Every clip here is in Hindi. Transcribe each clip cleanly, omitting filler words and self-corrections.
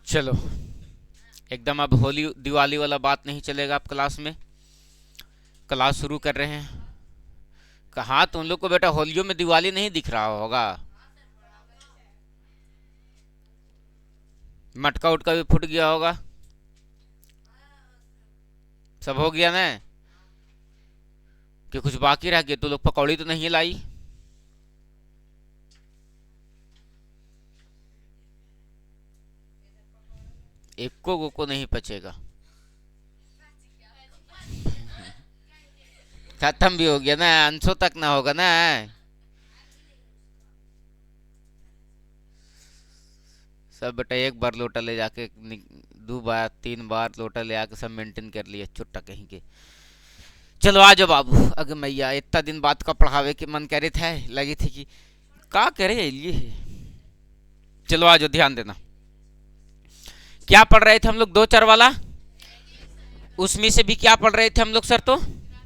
चलो, एकदम अब होली दिवाली वाला बात नहीं चलेगा अब क्लास में। क्लास शुरू कर रहे हैं। कहाँ तुम लोग को बेटा होलियों में दिवाली नहीं दिख रहा होगा। मटका उटका भी फूट गया होगा। सब हो गया ना। कि कुछ बाकी रह गया? तू लोग पकौड़ी तो नहीं लाई? एको को नहीं पचेगा। खत्म भी हो गया ना, अंशों तक ना होगा ना। सब बेटा एक बार लोटा ले जाके 2 बार 3 बार लोटा ले आके सब मेंटेन कर लिया, छुट्टा कहीं के। चलो आ जाओ बाबू। अगर मैया इतना दिन बाद का पढ़ावे के मन करे थे, लगी थी कि का करे ये। चलो आ जाओ, ध्यान देना। क्या पढ़ रहे थे हम लोग? दो चर वाला। उसमें से भी क्या पढ़ रहे थे हम लोग सर? तो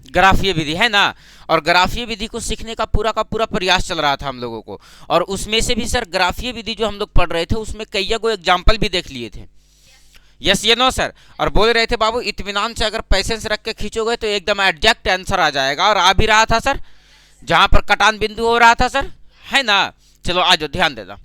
ग्राफीय विधि है ना। और ग्राफीय विधि को सीखने का पूरा प्रयास चल रहा था हम लोगों को। और उसमें से भी सर ग्राफीय विधि जो हम लोग पढ़ रहे थे उसमें कई को एग्जाम्पल भी देख लिए थे। यस ये नो सर। और बोल रहे थे बाबू इत्मीनान से अगर पैसेंस रख के खींचोगे तो एकदम एग्जैक्ट आंसर आ जाएगा। और आ भी रहा था सर, जहां पर कटान बिंदु हो रहा था सर, है ना। चलो आ जाओ, ध्यान देना।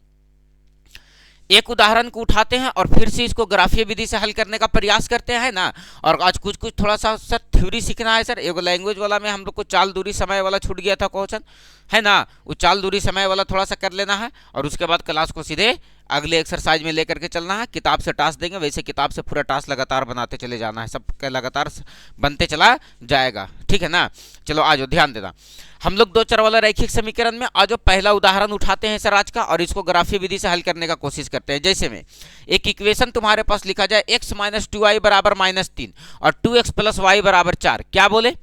एक उदाहरण को उठाते हैं और फिर से इसको ग्राफीय विधि से हल करने का प्रयास करते हैं ना। और आज कुछ कुछ थोड़ा सा सर थ्योरी सीखना है सर। एगो लैंग्वेज वाला में हम लोग को चाल दूरी समय वाला छूट गया था क्वेश्चन, है ना। वो चाल दूरी समय वाला थोड़ा सा कर लेना है और उसके बाद क्लास को सीधे अगले एक्सरसाइज में लेकर के चलना है। किताब से टास्क देंगे, वैसे किताब से पूरा टास्क लगातार बनाते चले जाना है, सब लगातार बनते चला जाएगा, ठीक है ना। चलो आ जाओ, ध्यान देना। हम लोग दो चर वाला रैखिक समीकरण में आज पहला उदाहरण उठाते हैं सर आज का, और इसको ग्राफीय विधि से हल करने का कोशिश करते हैं। जैसे में एक इक्वेशन तुम्हारे पास लिखा जाए x माइनस 2y बराबर -3 और 2x प्लस वाई बराबर 4। क्या बोले?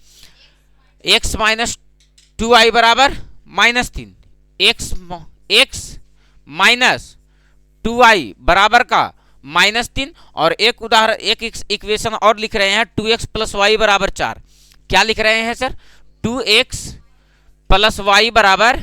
x माइनस 2y बराबर -3, x माइनस 2y बराबर का -3। और एक उदाहरण एक इक्वेशन और लिख रहे हैं 2x प्लस वाई बराबर 4। क्या लिख रहे हैं सर? 2x प्लस वाई बराबर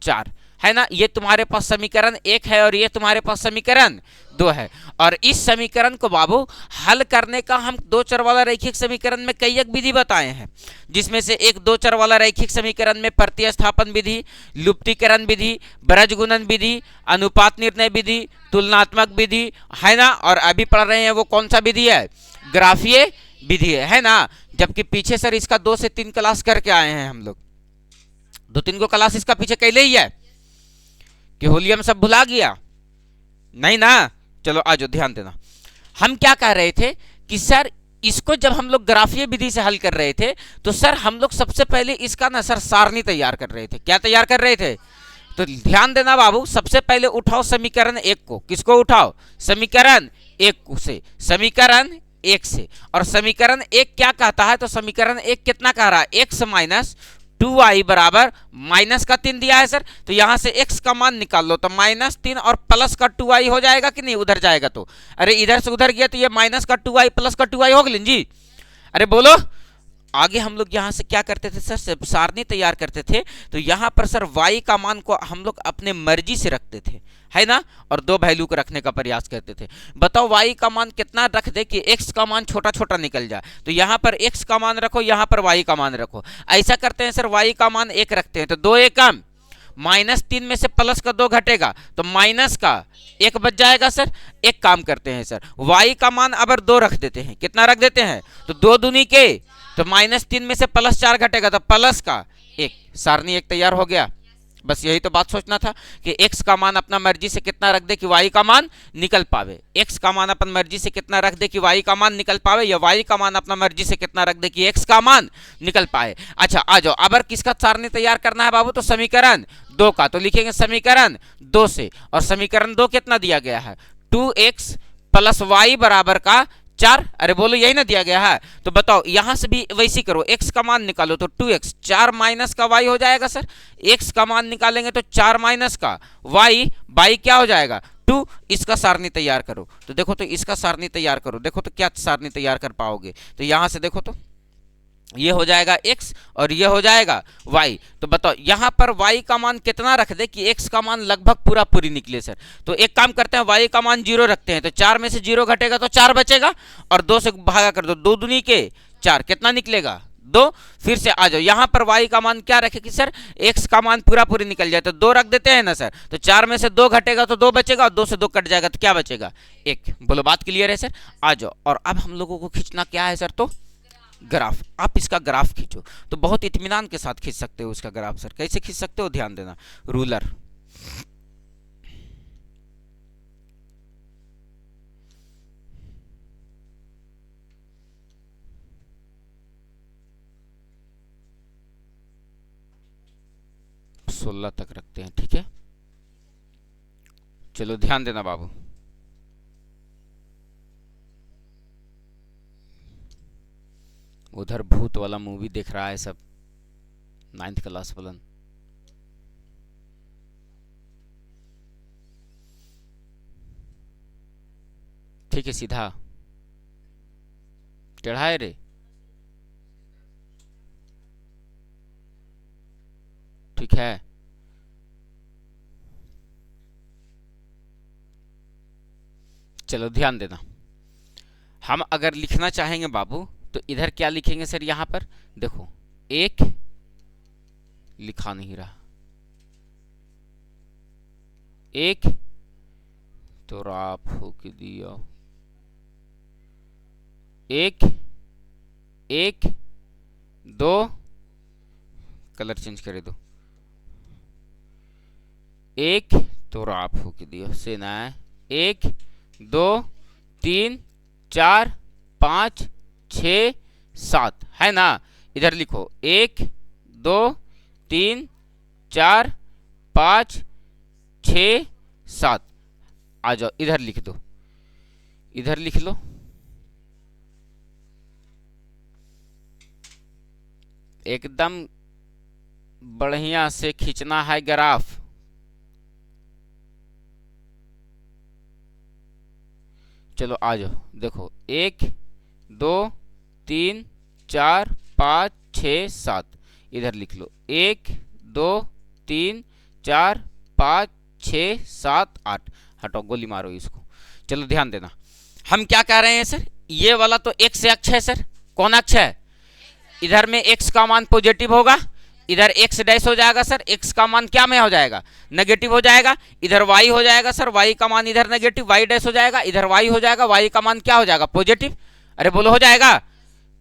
4, है ना। ये तुम्हारे पास समीकरण 1 है और ये तुम्हारे पास समीकरण 2 है। और इस समीकरण को बाबू हल करने का हम दो चर वाला रैखिक समीकरण में कई एक विधि बताए हैं, जिसमें से एक दो चर वाला रैखिक समीकरण में प्रतिस्थापन विधि, लुप्तीकरण विधि, ब्रजगुणन विधि, अनुपात निर्णय विधि, तुलनात्मक विधि, है ना। और अभी पढ़ रहे हैं वो कौन सा विधि है? ग्राफीय विधि है ना। जबकि पीछे सर इसका 2 से 3 क्लास करके आए हैं हम लोग। 2-3 को क्लास इसका पीछे कैले ही है कि होलिया में सब भुला गया नहीं ना। चलो आज ध्यान देना। हम क्या कह रहे थे कि सर इसको जब हम लोग ग्राफीय विधि से हल कर रहे थे तो सर हम लोग सबसे पहले इसका ना सर सारणी तैयार कर रहे थे। क्या तैयार कर रहे थे? तो ध्यान देना बाबू, सबसे पहले उठाओ समीकरण 1 को। किसको उठाओ? समीकरण 1 से, समीकरण 1 से। और समीकरण 1 क्या कहता है? तो समीकरण 1 कितना कह रहा है? x माइनस 2y बराबर -3 दिया है सर। तो यहां से x का मान निकाल लो, तो -3 और प्लस का 2y हो जाएगा कि नहीं? उधर जाएगा तो, अरे इधर से उधर गया तो ये माइनस का 2y प्लस का 2y हो गया जी। अरे बोलो। आगे हम लोग यहाँ से क्या करते थे सर? सारणी तैयार करते थे। तो यहाँ पर सर y का मान को हम लोग अपने मर्जी से रखते थे, है ना। और 2 वैल्यू को रखने का प्रयास करते थे। बताओ y का मान कितना रख दे कि x का मान छोटा छोटा निकल जाए? तो यहाँ पर x का मान रखो, यहाँ पर y का मान रखो। ऐसा करते हैं सर, y का मान 1 रखते हैं तो 2 एकम -3 में से प्लस का 2 घटेगा तो माइनस का 1 बच जाएगा सर। एक काम करते हैं सर, y का मान अगर 2 रख देते हैं, कितना रख देते हैं? तो 2 दूनी के, तो -3 में से +4 घटेगा तो प्लस का 1। सारणी 1 तैयार हो गया। बस यही तो बात सोचना था कि x का मान अपना मर्जी से कितना रख दे कि y का मान निकल पावे। x का मान अपन मर्जी से कितना रख दे कि y का मान निकल पावे, या y का मान अपना मर्जी से कितना रख दे कि x का मान निकल पाए। अच्छा आ जाओ, अब किसका सारणी तैयार करना है बाबू? तो समीकरण 2 का। तो लिखेंगे समीकरण 2 से। और समीकरण 2 कितना दिया गया है? 2x प्लस वाई बराबर का 4। अरे बोलो यही ना दिया गया है। तो बताओ यहां से भी वैसी करो, x का मान निकालो तो 2x 4 माइनस का y हो जाएगा सर। x का मान निकालेंगे तो 4 माइनस का y क्या हो जाएगा? 2। इसका सारणी तैयार करो तो देखो, तो इसका सारणी तैयार करो, देखो तो क्या सारणी तैयार कर पाओगे। तो यहां से देखो तो ये हो जाएगा x और ये हो जाएगा y। तो बताओ यहाँ पर y का मान कितना रख दे कि x का मान लगभग पूरा पूरी निकले सर। तो एक काम करते हैं, y का मान 0 रखते हैं, तो 4 में से 0 घटेगा तो 4 बचेगा, और 2 से भागा कर दो, 2 दूनी के 4, कितना निकलेगा 2। फिर से आ जाओ, यहाँ पर y का मान क्या रखे कि सर x का मान पूरा पूरी निकल जाए, तो 2 रख देते हैं ना सर। तो 4 में से 2 घटेगा तो 2 बचेगा, और 2 से 2 कट जाएगा तो क्या बचेगा 1। बोलो बात क्लियर है सर। आ जाओ, और अब हम लोगों को खींचना क्या है सर, तो ग्राफ। आप इसका ग्राफ खींचो, तो बहुत इत्मीनान के साथ खींच सकते हो उसका ग्राफ सर। कैसे खींच सकते हो, ध्यान देना। रूलर, सोलह तक रखते हैं, ठीक है। चलो ध्यान देना बाबू। उधर भूत वाला मूवी देख रहा है सब, 9th क्लास वाला। ठीक है, सीधा टेढ़ा है रे, ठीक है। चलो ध्यान देना, हम अगर लिखना चाहेंगे बाबू तो इधर क्या लिखेंगे सर, यहां पर देखो एक लिखा नहीं रहा, एक तो राफ हो के दिया, एक एक दो, कलर चेंज करे दो, एक तो राफ हो के दिया से ना है, 1 2 3 4 5 6 7 है ना। इधर लिखो 1 2 3 4 5 6 7। आ जाओ इधर लिख दो, इधर लिख लो, एकदम बढ़िया से खींचना है ग्राफ। चलो आ जाओ, देखो 1 2 3 4 5 6 7, इधर लिख लो 1 2 3 4 5 6 7 8। हटो, गोली मारो इसको। चलो ध्यान देना, हम क्या कह रहे हैं सर, ये वाला तो x अक्ष है सर, कौन अक्ष है, इधर में x का मान पॉजिटिव होगा, इधर x डैश हो जाएगा सर, x का मान क्या में हो जाएगा, नेगेटिव हो जाएगा। इधर y हो जाएगा सर, y का मान इधर नेगेटिव, y डैश हो जाएगा, इधर y हो जाएगा, y का मान क्या हो जाएगा पॉजिटिव। अरे बोलो हो जाएगा,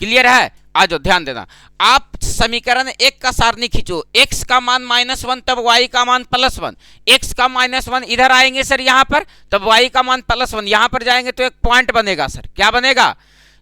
क्लियर है। आज ध्यान देना, आप समीकरण 1 का सारणी खींचो, x का मान -1 तब y का मान +1, x का -1 इधर आएंगे सर यहाँ पर, तब y का मान +1 यहाँ पर जाएंगे तो एक पॉइंट बनेगा सर, क्या बनेगा,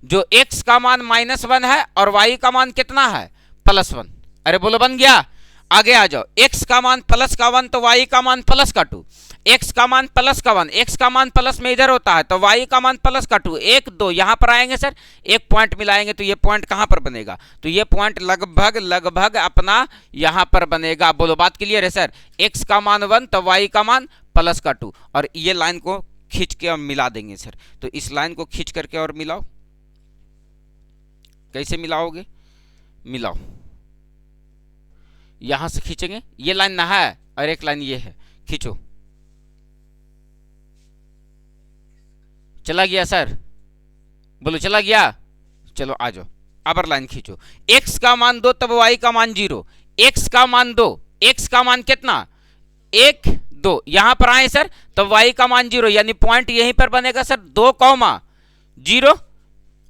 जो x का मान -1 है और y का मान कितना है +1। अरे बोलो बन गया। आगे आ जाओ, x का मान +1 तो y का मान +2, x का मान +1, x का मान प्लस में इधर होता है तो y का मान +2, 1 2 यहाँ पर आएंगे सर, एक पॉइंट मिलाएंगे तो ये पॉइंट कहाँ पर बनेगा, तो ये पॉइंट लगभग लगभग अपना यहाँ पर बनेगा। बोलो बात क्लियर है सर। x का मान 1 तो y का मान +2, और ये लाइन को खींच के हम मिला देंगे सर। तो इस लाइन को खींच करके और मिलाओ, कैसे मिलाओगे, मिलाओ, यहां से खींचेंगे, ये लाइन ना है और एक लाइन ये है, खींचो, चला गया सर, बोलो चला गया। चलो आ जाओ, अबर लाइन खींचो, x का मान 2 तब y का मान 0, x का मान 2, x का मान कितना 1 2, यहां पर आए सर तब y का मान 0, यानी पॉइंट यहीं पर बनेगा सर 2,0।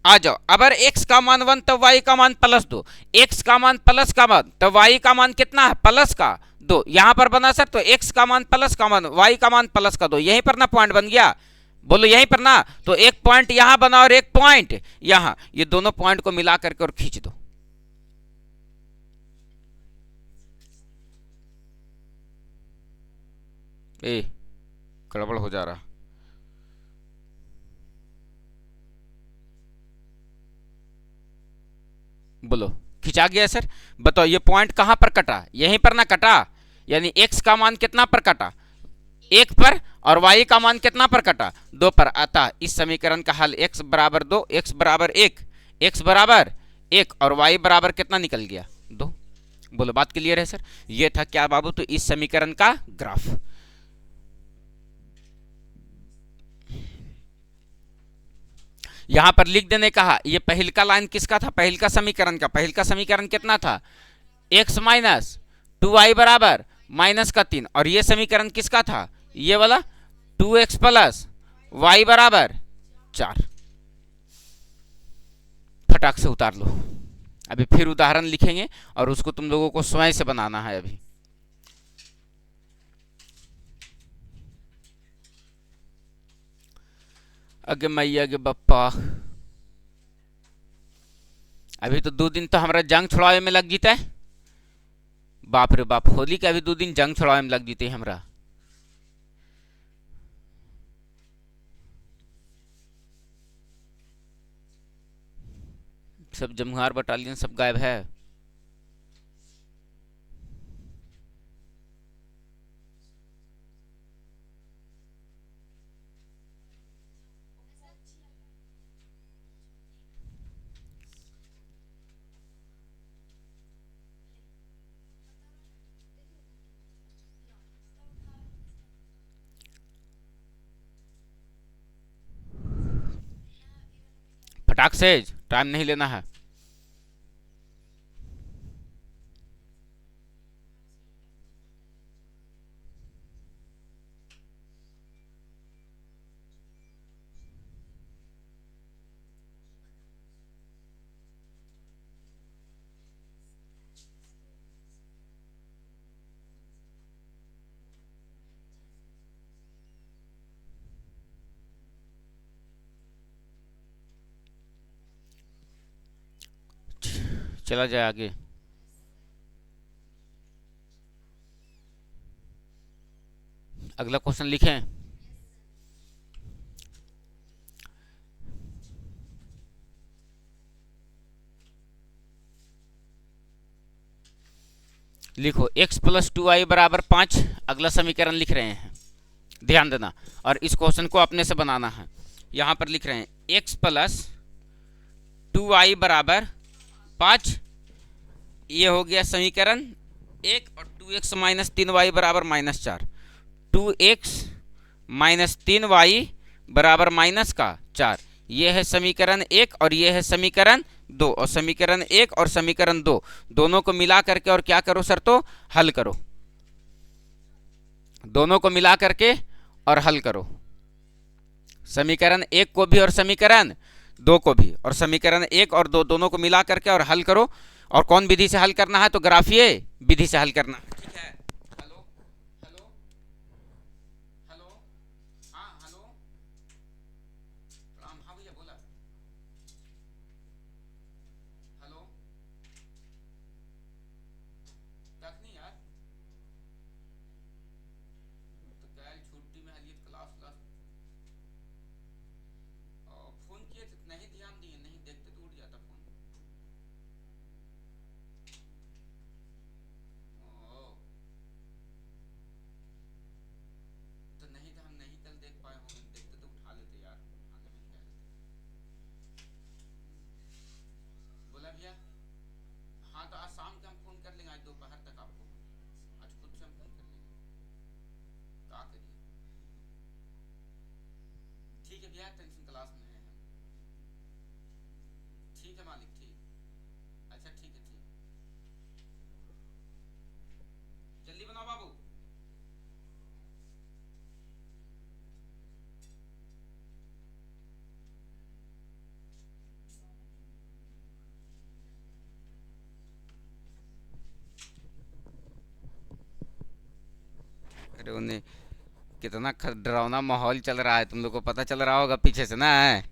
आ जाओ, अगर x का मान 1 तब y का मान +2, x का मान प्लस का मान तब y का मान कितना है प्लस का 2, यहां पर बना सर, तो x का मान प्लस का मान y का मान प्लस का 2, यहीं पर ना पॉइंट बन गया, बोलो यहीं पर ना। तो एक पॉइंट यहां बना और एक पॉइंट यहां, ये दोनों पॉइंट को मिला करके और खींच दो। ए गड़बड़ हो जा रहा, बोलो खिंचा गया सर। बताओ ये पॉइंट कहां पर कटा, यहीं पर ना कटा, यानी x का मान कितना पर कटा 1 पर, और y का मान कितना पर कटा 2 पर। अतः इस समीकरण का हल x बराबर 2, x बराबर 1, x बराबर 1 और y बराबर कितना निकल गया 2। बोलो बात क्लियर है सर। ये था क्या बाबू, तो इस समीकरण का ग्राफ। यहां पर लिख देने कहा, ये पहल का लाइन किसका था, पहल का समीकरण का। पहल का समीकरण कितना था, x माइनस 2y बराबर माइनस का 3, और ये समीकरण किसका था, ये वाला 2x प्लस y बराबर 4। फटाक से उतार लो। अभी फिर उदाहरण लिखेंगे और उसको तुम लोगों को स्वयं से बनाना है। अभी अगे मैया के बप्पा, अभी तो 2 दिन तो हमारा जंग छुड़ावे में लग जीता है। बाप रे बाप, होली के अभी 2 दिन जंग छुड़ावे में लग जीते हमरा। सब जमुहार बटालियन सब गायब है। फटाक से, टाइम नहीं लेना है। चला जाए आगे। अगला क्वेश्चन लिखें। लिखो x प्लस 2y बराबर 5, अगला समीकरण लिख रहे हैं, ध्यान देना। और इस क्वेश्चन को अपने से बनाना है। यहां पर लिख रहे हैं x प्लस 2y बराबर 5, ये हो गया समीकरण 1, और 2x माइनस 3y बराबर माइनस 4। 2x माइनस 3y बराबर माइनस का 4, ये है समीकरण 1 और ये है समीकरण 2। और समीकरण 1 और समीकरण 2 दोनों को मिला करके और क्या करो सर, तो हल करो। दोनों को मिला करके और हल करो, समीकरण 1 को भी और समीकरण 2 को भी, और समीकरण 1 और 2 दोनों को मिला करके और हल करो। और कौन विधि से हल करना है, तो ग्राफीय विधि से हल करना है। ठीक है। हेलो हेलो हेलो, हाँ हेलो, प्रणाम, हाँ भैया बोला। हेलो, तक नहीं यार, तो कल छुट्टी में हलियत क्लास क्लास फोन किए थे, नहीं ध्यान दिए, नहीं देखते तो उठ जाता फोन। ओ, तो नहीं तो हम नहीं कल देख पाए होंगे, देखते तो उठा लेते यार, उठाने में क्या लेते। बोला भैया, हाँ तो आज शाम के हम फोन कर लेंगे, आज दोपहर तक आपको, आज खुद से हम फोन कर लेंगे। क्या करिए, ठीक है भैया, टेंशन क्लास में है हम। ठीक है मालिक, ठीक, अच्छा ठीक है, ठीक, जल्दी बनाओ बाबू। अरे उन्हें कितना डरावना माहौल चल रहा है, तुम लोग को पता चल रहा होगा पीछे से ना है।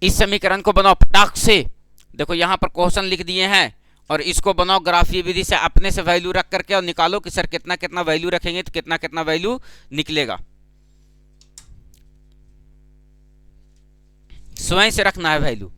इस समीकरण को बनाओ फटाक से। देखो यहां पर क्वेश्चन लिख दिए हैं, और इसको बनाओ ग्राफीय विधि से, अपने से वैल्यू रख करके और निकालो कि सर कितना कितना वैल्यू रखेंगे तो कितना कितना वैल्यू निकलेगा। स्वयं से रखना है वैल्यू।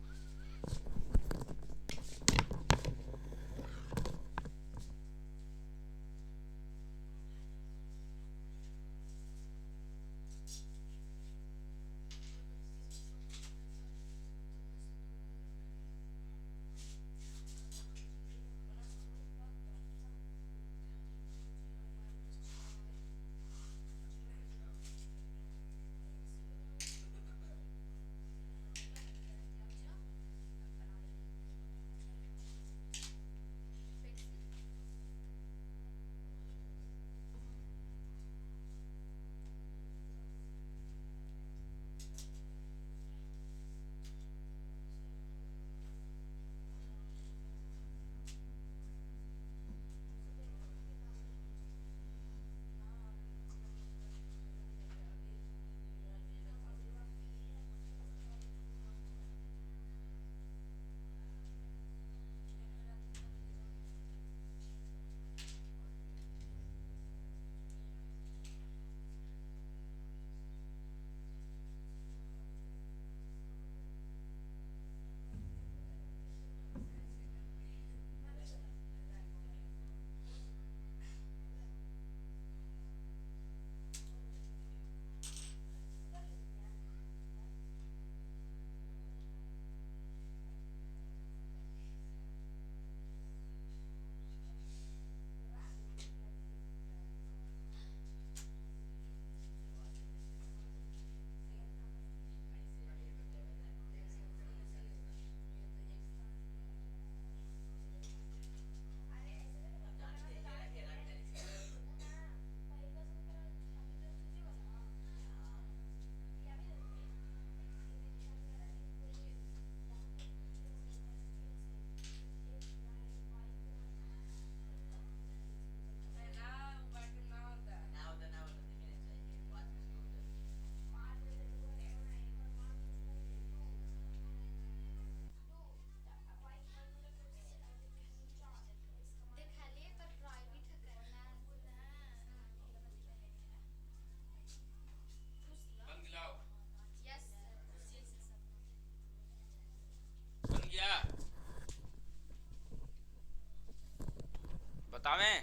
बतावें?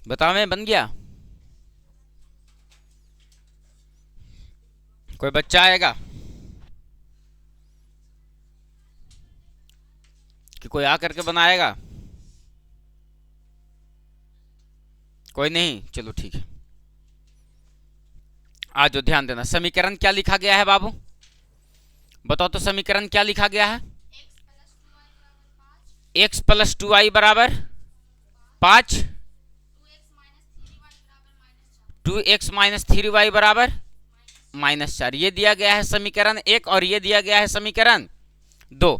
बतावें बन गया? कोई बच्चा आएगा कि कोई आकर के बनाएगा? कोई नहीं, चलो ठीक है। आज जो ध्यान देना, समीकरण क्या लिखा गया है बाबू? बताओ तो समीकरण क्या लिखा गया है? x प्लस 2y बराबर 5, 2x माइनस 3y बराबर -4। ये दिया गया है समीकरण 1 और ये दिया गया है समीकरण 2।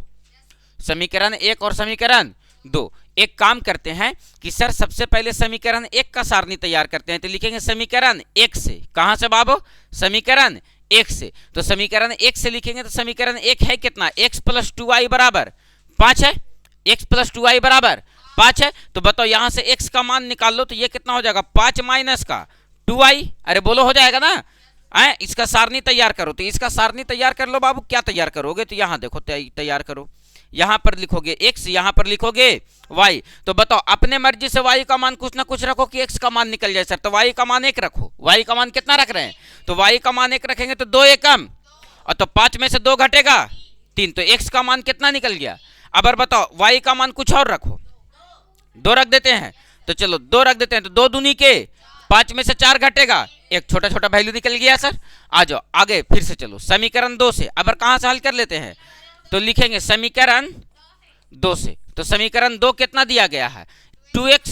समीकरण 1 और समीकरण 2। एक काम करते हैं कि सर सबसे पहले समीकरण 1 का सारणी तैयार करते हैं, तो लिखेंगे समीकरण 1 से। कहां से बाबू? समीकरण 1 से। तो समीकरण 1 से लिखेंगे तो समीकरण 1 है कितना? x प्लस 2y बराबर 5 है। x प्लस 2y बराबर 5 है। तो बताओ यहां से x का मान निकाल लो तो ये कितना हो जाएगा? 5 माइनस का 2y। अरे बोलो, हो जाएगा ना? इसका सारणी तैयार करो। तो इसका सारणी तैयार कर लो बाबू। क्या तैयार करोगे? तो यहां देखो तैयार करो। यहां पर लिखोगे x, यहां पर लिखोगे y। तो बताओ अपने मर्जी से y का मान कुछ ना कुछ रखो कि x का मान निकल जाए। सर तो y का मान 1 रखो। y का मान कितना रख रहे हैं? तो y का मान 1 रखेंगे तो 2 एकम, और तो 5 में से 2 घटेगा 3, तो x का मान कितना निकल गया? अब बताओ y का मान कुछ और रखो। 2 रख देते हैं, तो चलो 2 रख देते हैं। तो 2 दूनी के 5 में से 4 घटेगा, एक छोटा छोटा वैल्यू निकल गया। सर आ जाओ आगे, फिर से चलो समीकरण 2 से। अब कहां से हल कर लेते हैं? तो लिखेंगे समीकरण 2 से। तो समीकरण 2 कितना दिया गया है? 2x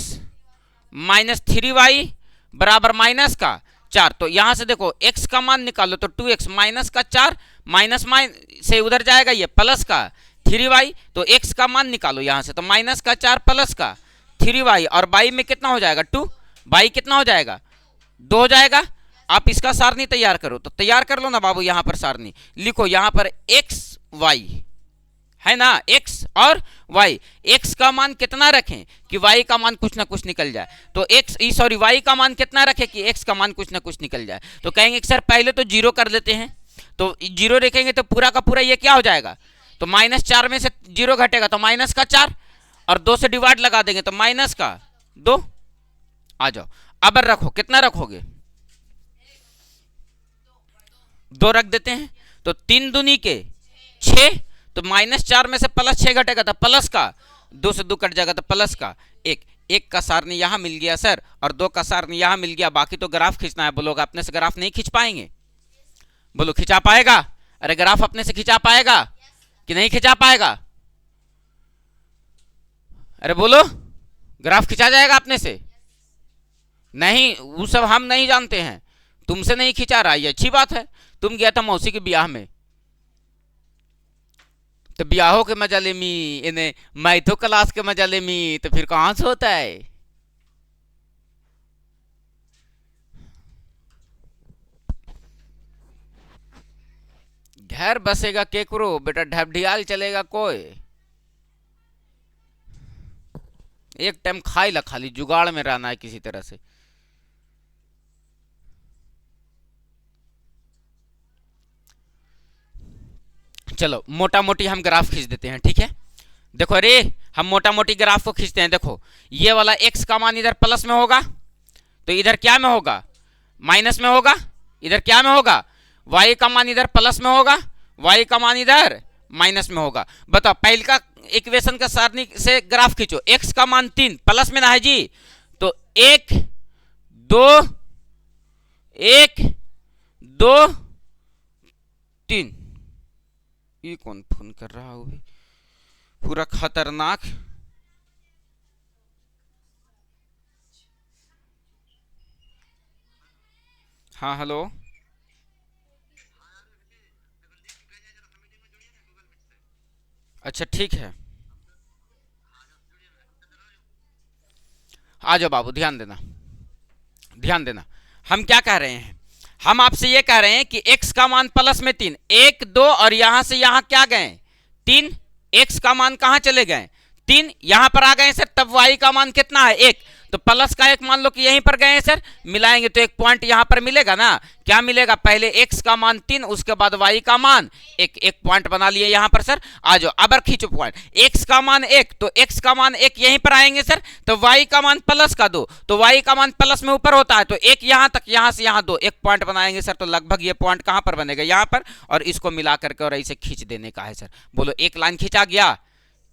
माइनस 3y बराबर माइनस का 4। तो यहां से देखो x का मान निकालो तो 2x माइनस का 4, माइनस से उधर जाएगा ये प्लस का 3y। तो x का मान निकालो यहां से, तो माइनस का 4 प्लस का 3y, और y में कितना हो जाएगा? 2। y कितना हो जाएगा? 2 हो जाएगा। आप इसका सारणी तैयार करो। तो तैयार कर लो ना बाबू। यहां पर सारणी लिखो, यहां पर x y है ना, x और y। x का मान कितना रखें कि y का मान कुछ ना कुछ निकल जाए? तो y का मान कितना रखें कि x का मान कुछ ना कुछ निकल जाए? तो कहेंगे सर पहले तो 0 कर लेते हैं। तो 0 रखेंगे तो पूरा का पूरा ये क्या हो जाएगा? तो -4 में से 0 घटेगा तो माइनस का 4, और 2 से डिवाइड लगा देंगे तो माइनस का 2। आ जाओ अब रखो, कितना रखोगे? 2 रख देते हैं। तो 3 दूनी के 6, तो -4 में से +6 घटेगा तो प्लस का 2 से 2 कट जाएगा तो प्लस का 1। 1 का सारणी यहां मिल गया सर, और 2 का सारणी यहां मिल गया। बाकी तो ग्राफ खींचना है। बोलोगे अपने से ग्राफ नहीं खींच पाएंगे? बोलो खिंचा पाएगा? अरे ग्राफ अपने से खिंचा पाएगा कि नहीं खिंचा पाएगा? अरे बोलो, ग्राफ खिंचा जाएगा अपने से? नहीं, वो सब हम नहीं जानते हैं। तुमसे नहीं खिंचा रहा, ये अच्छी बात है। तुम गया था मौसी के ब्याह में, तो ब्याहों के मजा ले मी, इन्हें मैथो क्लास के मजा ले मी, तो फिर कहां से होता है? घर बसेगा केकरो बेटा, ढबढियाल चलेगा कोई। एक टाइम खाई ला, खाली जुगाड़ में रहना है किसी तरह से। चलो मोटा मोटी हम ग्राफ खींच देते हैं, ठीक है? देखो अरे हम मोटा मोटी ग्राफ को खींचते हैं। देखो ये वाला x का मान इधर प्लस में होगा, तो इधर क्या में होगा? माइनस में होगा। इधर क्या में होगा? y का मान इधर प्लस में होगा, y का मान इधर माइनस में होगा। बताओ पहले का इक्वेशन का सारणी से ग्राफ खींचो। x का मान 3 प्लस में ना है जी, तो 1 2 1 2 3। ये कौन फोन कर रहा हो? पूरा खतरनाक। हाँ हेलो, अच्छा ठीक है, आ जाओ बाबू। ध्यान देना, ध्यान देना। हम क्या कह रहे हैं? हम आपसे ये कह रहे हैं कि x का मान प्लस में 3, 1 2, और यहां से यहां क्या गए? 3। x का मान कहां चले गए? 3 यहां पर आ गए सर, तब y का मान कितना है? 1। तो प्लस का एक मान लो कि यहीं पर गए हैं सर, मिलाएंगे तो एक पॉइंट यहां पर मिलेगा ना। क्या मिलेगा, पहले x का मान 3, उसके बाद y का मान 1, एक पॉइंट बना लिए यहां पर सर। आ जाओ अब खींचो पॉइंट, x का मान 1 तो x का मान 1 यहीं पर आएंगे सर, तो y का मान प्लस का 2 तो y का मान प्लस में ऊपर होता है तो 1 यहां तक, यहां से यहां 2, एक पॉइंट बनाएंगे सर। तो लगभग ये पॉइंट कहां पर बनेगा, यहां पर, और इसको मिला करके और ऐसे खींच देने का है सर। बोलो एक लाइन खींचा गया,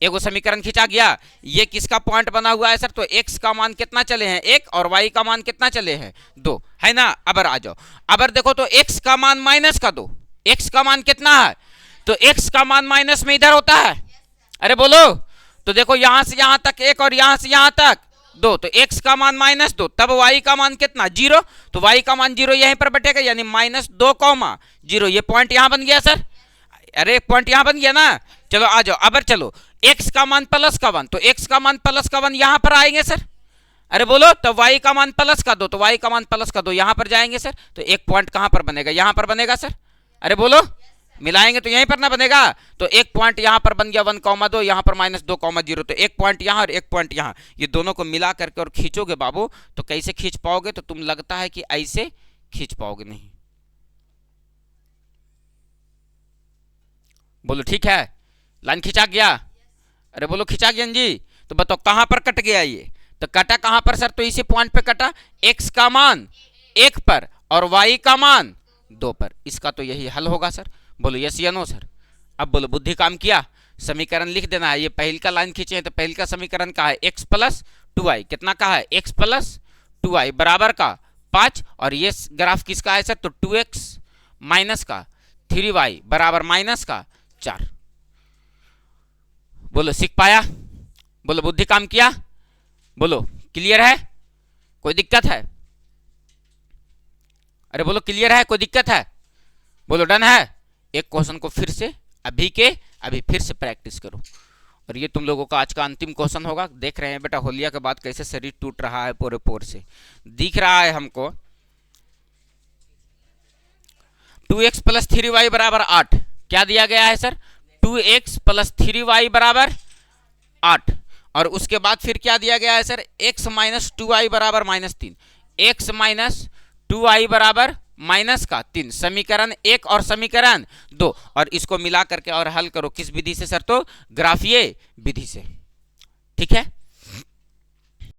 एगो समीकरण खींचा गया। ये किसका पॉइंट बना हुआ है सर, तो x का मान कितना चले हैं 1 और y का मान कितना चले हैं 2, है ना। अब आ जाओ, अब देखो तो x का मान माइनस का 2, x का मान कितना है, तो x का मान माइनस में इधर होता है। अरे बोलो, तो देखो यहां से यहां तक 1 और यहां से यहां तक 2, तो x का मान -2, तब y का मान कितना 0, तो y का मान 0 यहीं पर बटेगा, यानी -2,0। ये पॉइंट यहां बन गया सर, अरे पॉइंट यहां बन गया ना। चलो आ जाओ, अब चलो x का मान प्लस का 1, तो x का मान प्लस का 1 यहां पर आएंगे सर। अरे बोलो, तो y का मान प्लस का 2, तो y का मान प्लस का 2 यहां पर जाएंगे सर। तो एक पॉइंट कहां पर बनेगा, यहां पर बनेगा सर। अरे बोलो, मिलाएंगे तो यहीं पर ना बनेगा, तो एक पॉइंट यहां पर बन गया 1,2, यहां पर -2,0, तो एक पॉइंट यहां और एक पॉइंट यहां, ये दोनों को मिला करके और खींचोगे बाबू, तो कैसे खींच पाओगे, तो तुम लगता है कि ऐसे खींच पाओगे नहीं। बोलो ठीक है, लाइन खींचा गया। अरे बोलो खींचा गया जी। तो बताओ कहां पर कट गया ये, तो कटा कहां पर सर, तो इसी पॉइंट पे कटा, x का मान 1 पर और y का मान 2 पर। इसका तो यही हल होगा सर। बोलो यस या नो सर। अब बोलो बुद्धि काम किया, समीकरण लिख देना है। ये पहल का लाइन खींचे हैं तो पहल का समीकरण का है x प्लस 2y, कितना का है x प्लस 2y बराबर का 5, और ये ग्राफ किसका है सर, तो 2x माइनस का 3y बराबर माइनस का 4। बोलो सीख पाया, बोलो बुद्धि काम किया, बोलो क्लियर है, कोई दिक्कत है। अरे बोलो क्लियर है, कोई दिक्कत है, बोलो डन है। एक क्वेश्चन को फिर से अभी फिर से प्रैक्टिस करो, और ये तुम लोगों का आज का अंतिम क्वेश्चन होगा। देख रहे हैं बेटा होलिया के बाद कैसे शरीर टूट रहा है, पूरे पोर से दिख रहा है हमको। 2x प्लस 3y बराबर 8, क्या दिया गया है सर, 2x प्लस 3y बराबर 8, और उसके बाद फिर क्या दिया गया है सर, x माइनस 2y बराबर -3, x माइनस 2y बराबर -3, समीकरण 1 और समीकरण 2, और इसको मिला करके और हल करो किस विधि से सर, तो ग्राफीय विधि से। ठीक है।